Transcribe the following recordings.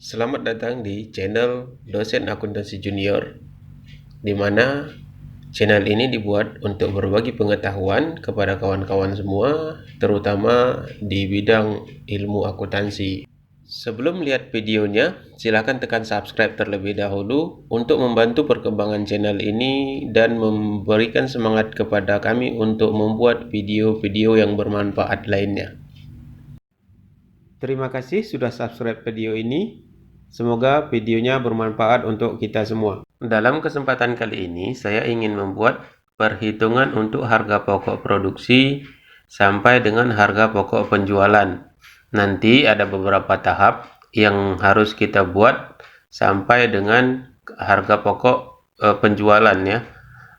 Selamat datang di channel Dosen Akuntansi Junior, di mana channel ini dibuat untuk berbagi pengetahuan kepada kawan-kawan semua, terutama di bidang ilmu akuntansi. Sebelum lihat videonya, silakan tekan subscribe terlebih dahulu untuk membantu perkembangan channel ini dan memberikan semangat kepada kami untuk membuat video-video yang bermanfaat lainnya. Terima kasih sudah subscribe video ini. Semoga videonya bermanfaat untuk kita semua. Dalam kesempatan kali ini, saya ingin membuat perhitungan untuk harga pokok produksi sampai dengan harga pokok penjualan. Nanti ada beberapa tahap yang harus kita buat sampai dengan harga pokok penjualan ya.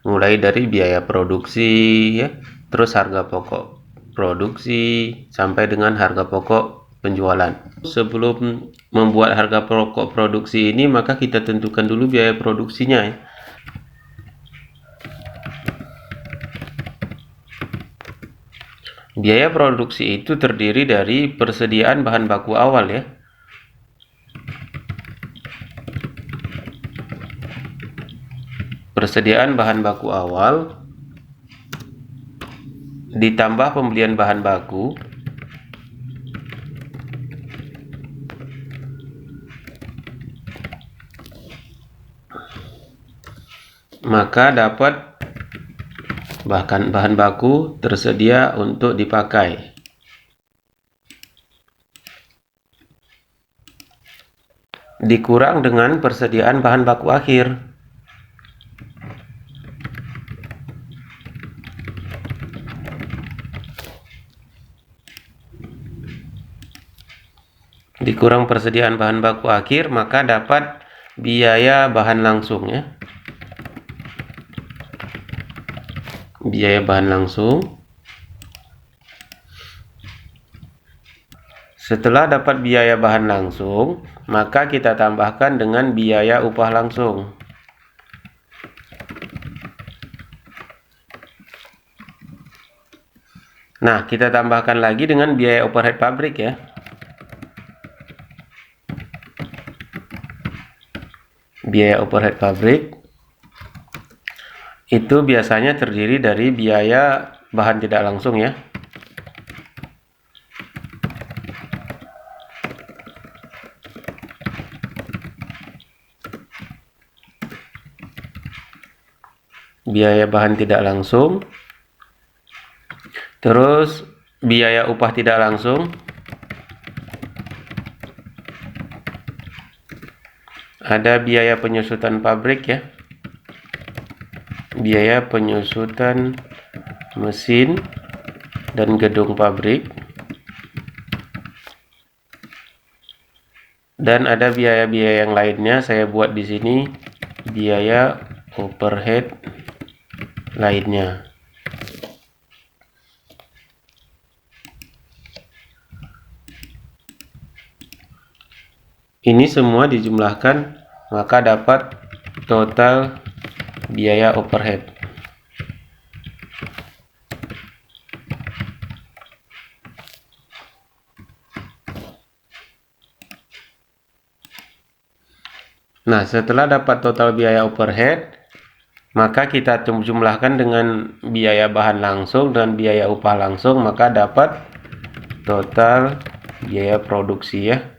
Mulai dari biaya produksi ya, terus harga pokok produksi sampai dengan harga pokok penjualan. Sebelum membuat harga pokok produksi ini, maka kita tentukan dulu biaya produksinya ya. Biaya produksi itu terdiri dari persediaan bahan baku awal ya. Persediaan bahan baku awal ditambah pembelian bahan baku maka dapat bahkan bahan baku tersedia untuk dipakai. Dikurang dengan persediaan bahan baku akhir. Dikurang persediaan bahan baku akhir, maka dapat biaya bahan langsung ya. Biaya bahan langsung. Setelah dapat biaya bahan langsung, maka kita tambahkan dengan biaya upah langsung. Nah, kita tambahkan lagi dengan biaya overhead pabrik ya. Biaya overhead pabrik itu biasanya terdiri dari biaya bahan tidak langsung ya. Biaya bahan tidak langsung, terus biaya upah tidak langsung, ada biaya penyusutan pabrik ya, biaya penyusutan mesin dan gedung pabrik, dan ada biaya-biaya yang lainnya. Saya buat di sini biaya overhead lainnya. Ini semua dijumlahkan, maka dapat total biaya overhead. Nah, setelah dapat total biaya overhead, maka kita jumlahkan dengan biaya bahan langsung dan biaya upah langsung, maka dapat total biaya produksi ya.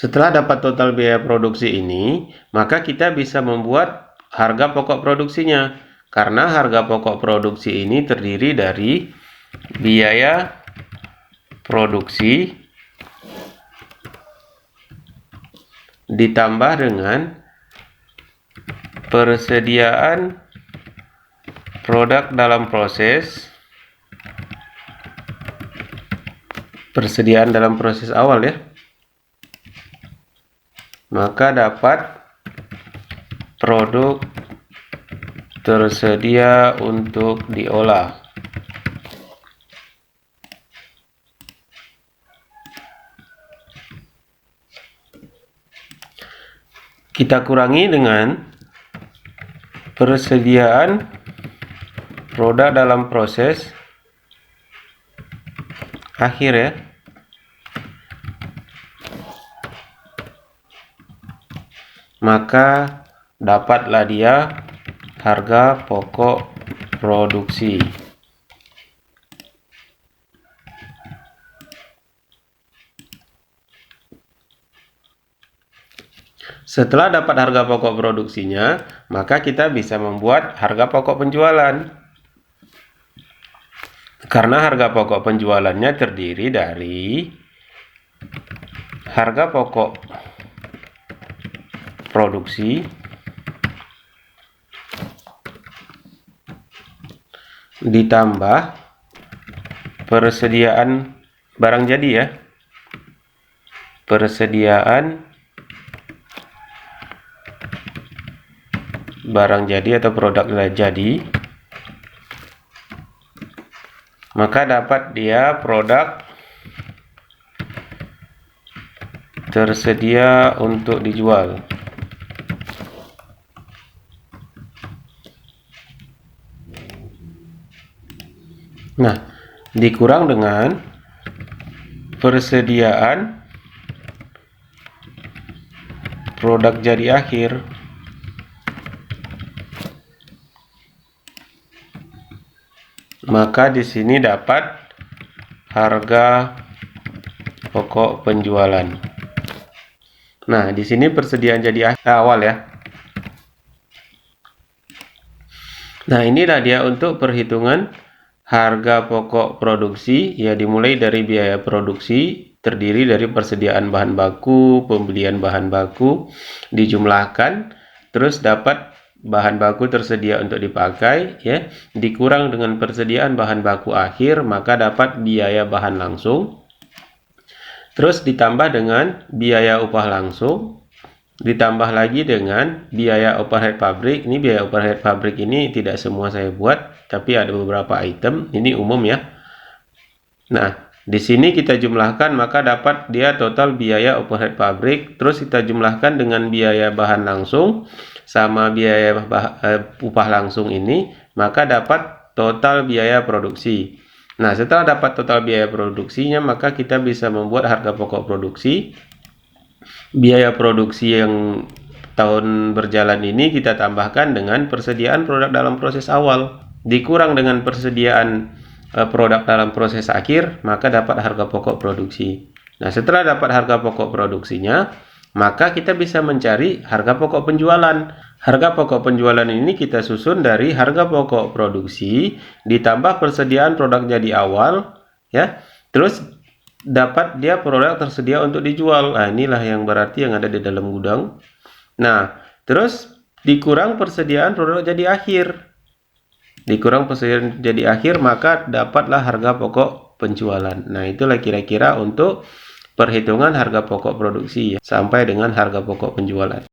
Setelah dapat total biaya produksi ini, maka kita bisa membuat harga pokok produksinya. Karena harga pokok produksi ini terdiri dari biaya produksi ditambah dengan persediaan produk dalam proses, persediaan dalam proses awal ya, maka dapat produk tersedia untuk diolah. Kita kurangi dengan persediaan produk dalam proses akhir ya. Maka dapatlah dia harga pokok produksi. Setelah dapat harga pokok produksinya, maka kita bisa membuat harga pokok penjualan. Karena harga pokok penjualannya terdiri dari harga pokok produksi ditambah persediaan barang jadi ya. Persediaan barang jadi atau produk jadi, maka dapat dia produk tersedia untuk dijual. Nah, dikurang dengan persediaan produk jadi akhir. Maka di sini dapat harga pokok penjualan. Nah, di sini persediaan jadi awal ya. Nah, inilah dia untuk perhitungan harga pokok produksi, ya dimulai dari biaya produksi, terdiri dari persediaan bahan baku, pembelian bahan baku, dijumlahkan, terus dapat bahan baku tersedia untuk dipakai, ya, dikurang dengan persediaan bahan baku akhir, maka dapat biaya bahan langsung, terus ditambah dengan biaya upah langsung, ditambah lagi dengan biaya overhead pabrik. Ini biaya overhead pabrik ini tidak semua saya buat, tapi ada beberapa item, ini umum ya. Nah, di sini kita jumlahkan, maka dapat dia total biaya overhead pabrik, terus kita jumlahkan dengan biaya bahan langsung sama biaya upah langsung ini, maka dapat total biaya produksi. Nah, setelah dapat total biaya produksinya, maka kita bisa membuat harga pokok produksi. Biaya produksi yang tahun berjalan ini kita tambahkan dengan persediaan produk dalam proses awal, dikurang dengan persediaan produk dalam proses akhir, maka dapat harga pokok produksi. Nah, setelah dapat harga pokok produksinya, maka kita bisa mencari harga pokok penjualan. Harga pokok penjualan ini kita susun dari harga pokok produksi ditambah persediaan produk jadi awal, ya. Terus dapat dia produk tersedia untuk dijual. Nah, inilah yang berarti yang ada di dalam gudang. Nah, terus dikurang persediaan produk jadi akhir. Dikurang persediaan jadi akhir, maka dapatlah harga pokok penjualan. Nah, itulah kira-kira untuk perhitungan harga pokok produksi ya, sampai dengan harga pokok penjualan.